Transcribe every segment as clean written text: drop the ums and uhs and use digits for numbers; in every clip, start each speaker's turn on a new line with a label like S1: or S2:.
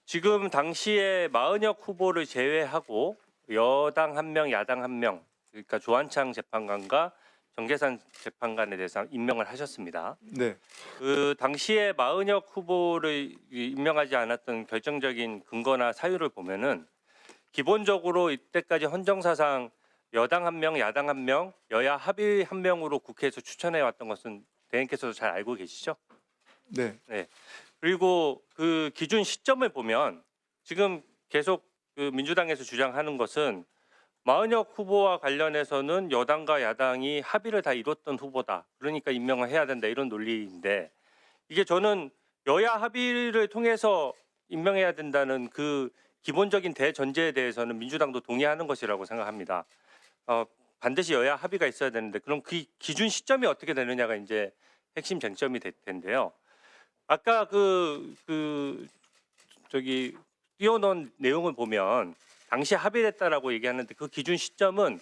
S1: 지금 당시에 마은혁 후보를 제외하고 여당 1명, 야당 1명, 그러니까 조한창 재판관과 정계산 재판관에 대해서 임명을 하셨습니다.
S2: 네.
S1: 그 당시에 마은혁 후보를 임명하지 않았던 결정적인 근거나 사유를 보면은 기본적으로 이때까지 헌정사상 여당 1명, 야당 1명, 여야 합의 1명으로 국회에서 추천해 왔던 것은 대행께서도 잘 알고 계시죠?
S2: 네.
S1: 네. 그리고 그 기준 시점을 보면 지금 계속 그 민주당에서 주장하는 것은 마은혁 후보와 관련해서는 여당과 야당이 합의를 다 이뤘던 후보다. 그러니까 임명을 해야 된다 이런 논리인데 이게 저는 여야 합의를 통해서 임명해야 된다는 그 기본적인 대전제에 대해서는 민주당도 동의하는 것이라고 생각합니다. 반드시 여야 합의가 있어야 되는데 그럼 그 기준 시점이 어떻게 되느냐가 이제 핵심 쟁점이 될 텐데요. 아까 저기 띄워놓은 내용을 보면 당시 합의됐다라고 얘기하는데 그 기준 시점은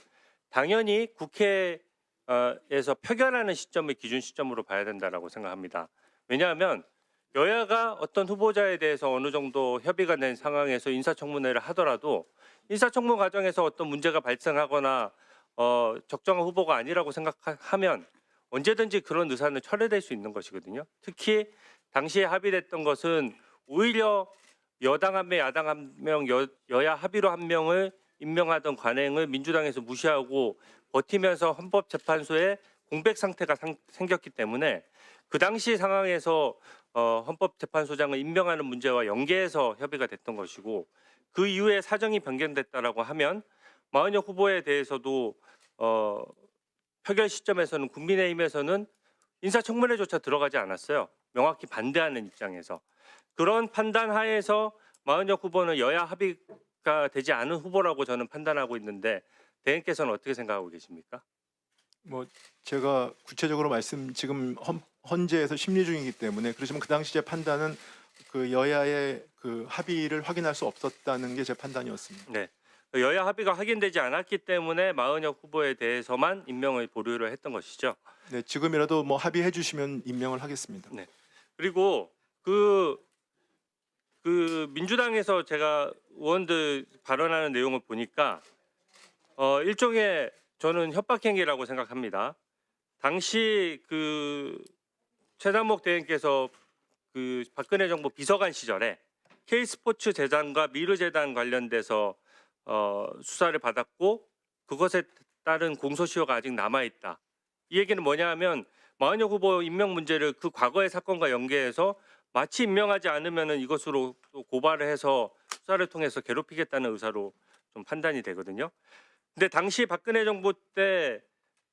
S1: 당연히 국회에서 표결하는 시점을 기준 시점으로 봐야 된다라고 생각합니다. 왜냐하면 여야가 어떤 후보자에 대해서 어느 정도 협의가 된 상황에서 인사청문회를 하더라도 인사청문 과정에서 어떤 문제가 발생하거나 적정한 후보가 아니라고 생각하면 언제든지 그런 의사는 철회될 수 있는 것이거든요. 특히 당시에 합의됐던 것은 오히려 여당 1명, 야당 1명, 여야 합의로 1명을 임명하던 관행을 민주당에서 무시하고 버티면서 헌법재판소에 공백 상태가 생겼기 때문에 그 당시 상황에서 헌법재판소장을 임명하는 문제와 연계해서 협의가 됐던 것이고 그 이후에 사정이 변경됐다라고 하면 마은혁 후보에 대해서도 표결 시점에서는 국민의힘에서는 인사청문회조차 들어가지 않았어요. 명확히 반대하는 입장에서. 그런 판단 하에서 마은혁 후보는 여야 합의가 되지 않은 후보라고 저는 판단하고 있는데 대행께서는 어떻게 생각하고 계십니까?
S2: 뭐 제가 구체적으로 지금 헌재에서 심리 중이기 때문에 그렇지만 그 당시 제 판단은 그 여야의 그 합의를 확인할 수 없었다는 게 제 판단이었습니다.
S1: 네. 여야 합의가 확인되지 않았기 때문에 마은혁 후보에 대해서만 임명을 보류를 했던 것이죠.
S2: 네, 지금이라도 뭐 합의해 주시면 임명을 하겠습니다.
S1: 네. 그리고 그 민주당에서 제가 의원들 발언하는 내용을 보니까 일종의 저는 협박행위라고 생각합니다. 당시 그 최단목 대행께서 그 박근혜 정부 비서관 시절에 K스포츠 재단과 미르재단 관련돼서 수사를 받았고 그것에 따른 공소시효가 아직 남아 있다. 이 얘기는 뭐냐 하면 마은혁 후보 임명 문제를 그 과거의 사건과 연계해서 마치 임명하지 않으면은 이것으로 또 고발을 해서 수사를 통해서 괴롭히겠다는 의사로 좀 판단이 되거든요. 근데 당시 박근혜 정부 때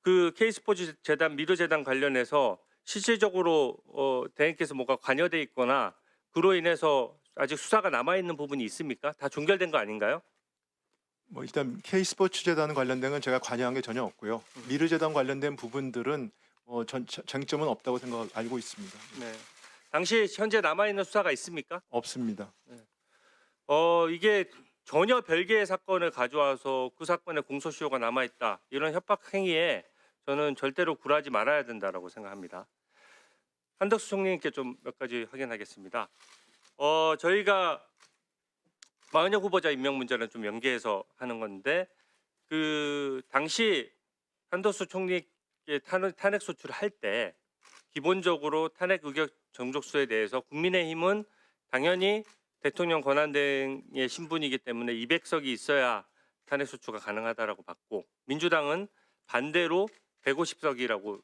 S1: 그 K스포츠 재단 미르재단 관련해서 실질적으로 대행께서 뭔가 관여돼 있거나 그로 인해서 아직 수사가 남아 있는 부분이 있습니까? 다 종결된 거 아닌가요?
S2: 뭐 일단 K스포츠 재단 관련된 건 제가 관여한 게 전혀 없고요. 미르 재단 관련된 부분들은 쟁점은 없다고 알고 있습니다.
S1: 네. 당시 현재 남아 있는 수사가 있습니까?
S2: 없습니다.
S1: 이게 전혀 별개의 사건을 가져와서 그 사건에 공소시효가 남아 있다. 이런 협박 행위에 저는 절대로 굴하지 말아야 된다라고 생각합니다. 한덕수 총리님께 좀 몇 가지 확인하겠습니다. 저희가 마은혁 후보자 임명 문제는 좀 연계해서 하는 건데 그 당시 한덕수 총리께 탄핵 소추를 할 때 기본적으로 탄핵 의결 정족수에 대해서 국민의힘은 당연히 대통령 권한대행의 신분이기 때문에 200석이 있어야 탄핵 소추가 가능하다라고 봤고 민주당은 반대로 150석이라고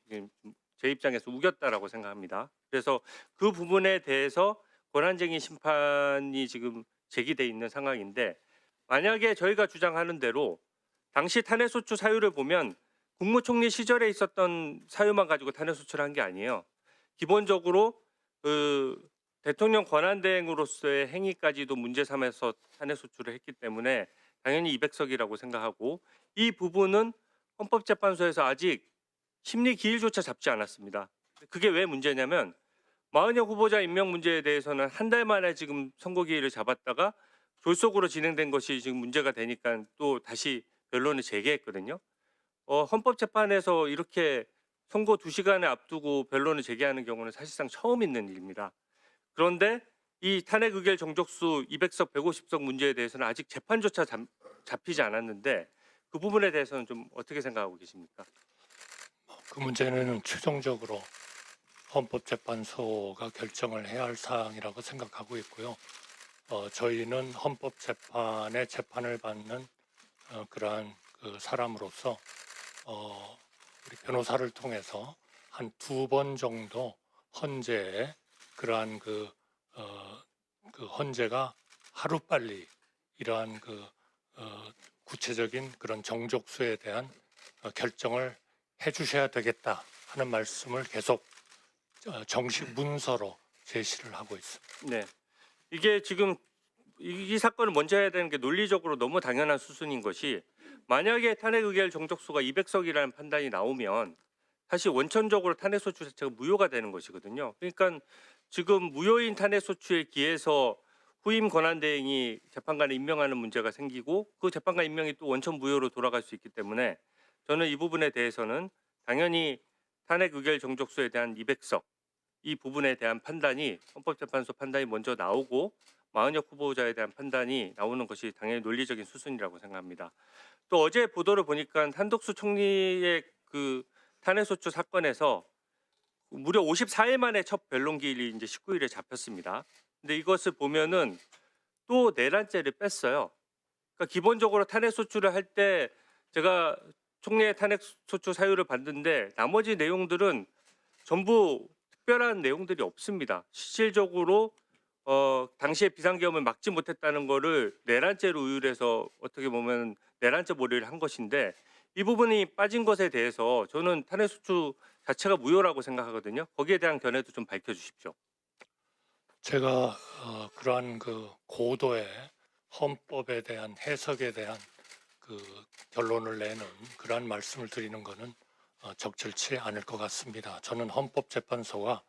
S1: 제 입장에서 우겼다라고 생각합니다. 그래서 그 부분에 대해서 권한쟁의 심판이 지금 제기돼 있는 상황인데 만약에 저희가 주장하는 대로 당시 탄핵소추 사유를 보면 국무총리 시절에 있었던 사유만 가지고 탄핵소추를 한 게 아니에요. 기본적으로 그 대통령 권한대행으로서의 행위까지도 문제 삼아서 탄핵소추를 했기 때문에 당연히 200석이라고 생각하고 이 부분은 헌법재판소에서 아직 심리 기일조차 잡지 않았습니다. 그게 왜 문제냐면 마은혁 후보자 임명 문제에 대해서는 한 달 만에 지금 선고 기일을 잡았다가 졸속으로 진행된 것이 지금 문제가 되니까 또 다시 변론을 재개했거든요. 헌법재판에서 이렇게 선고 2시간을 앞두고 변론을 재개하는 경우는 사실상 처음 있는 일입니다. 그런데 이 탄핵 의결 정족수 200석 150석 문제에 대해서는 아직 재판조차 잡히지 않았는데 그 부분에 대해서는 좀 어떻게 생각하고 계십니까?
S3: 그 문제는 최종적으로 헌법재판소가 결정을 해야 할 사항이라고 생각하고 있고요. 저희는 헌법재판의 재판을 받는 그러한 그 사람으로서 우리 변호사를 통해서 한 2번 정도 헌재에 그러한 그 헌재가 하루빨리 이러한 구체적인 그런 정족수에 대한 결정을 해주셔야 되겠다 하는 말씀을 계속 정식 문서로 제시를 하고 있습니다.
S1: 네. 이게 지금 이 사건을 먼저 해야 되는 게 논리적으로 너무 당연한 수순인 것이 만약에 탄핵 의결 정족수가 200석이라는 판단이 나오면 사실 원천적으로 탄핵소추 자체가 무효가 되는 것이거든요. 그러니까 지금 무효인 탄핵소추에 기해서 후임 권한대행이 재판관을 임명하는 문제가 생기고 그 재판관 임명이 또 원천 무효로 돌아갈 수 있기 때문에 저는 이 부분에 대해서는 당연히 탄핵 의결 정족수에 대한 200석 이 부분에 대한 판단이 헌법재판소 판단이 먼저 나오고 마은혁 후보자에 대한 판단이 나오는 것이 당연히 논리적인 수순이라고 생각합니다. 또 어제 보도를 보니까 한덕수 총리의 그 탄핵소추 사건에서 무려 54일 만에 첫 변론기일이 이제 19일에 잡혔습니다. 근데 이것을 보면은 또 내란죄를 뺐어요. 그러니까 기본적으로 탄핵소추를 할 때 제가 총리의 탄핵소추 사유를 봤는데 나머지 내용들은 전부 특별한 내용들이 없습니다. 실질적으로 당시에 비상계엄을 막지 못했다는 거를 내란죄로 의율해서 어떻게 보면 내란죄 몰이를 한 것인데 이 부분이 빠진 것에 대해서 저는 탄핵소추 자체가 무효라고 생각하거든요. 거기에 대한 견해도 좀 밝혀주십시오.
S3: 제가 그러한 그 고도의 헌법에 대한 해석에 대한 그 결론을 내는 그러한 말씀을 드리는 것은 적절치 않을 것 같습니다. 저는 헌법재판소가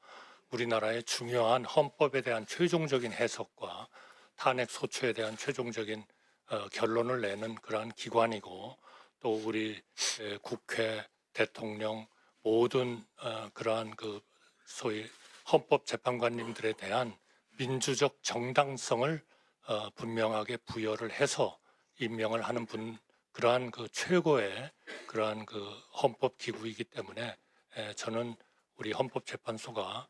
S3: 우리나라의 중요한 헌법에 대한 최종적인 해석과 탄핵 소추에 대한 최종적인 결론을 내는 그러한 기관이고 또 우리 국회, 대통령 모든 그러한 그 소위 헌법재판관님들에 대한 민주적 정당성을 분명하게 부여를 해서 임명을 하는 그러한 그 최고의 그러한 그 헌법 기구이기 때문에 저는 우리 헌법재판소가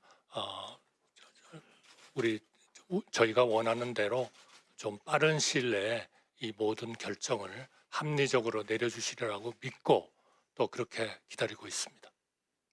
S3: 저희가 원하는 대로 좀 빠른 시일 내에 이 모든 결정을 합리적으로 내려주시리라고 믿고 또 그렇게 기다리고 있습니다.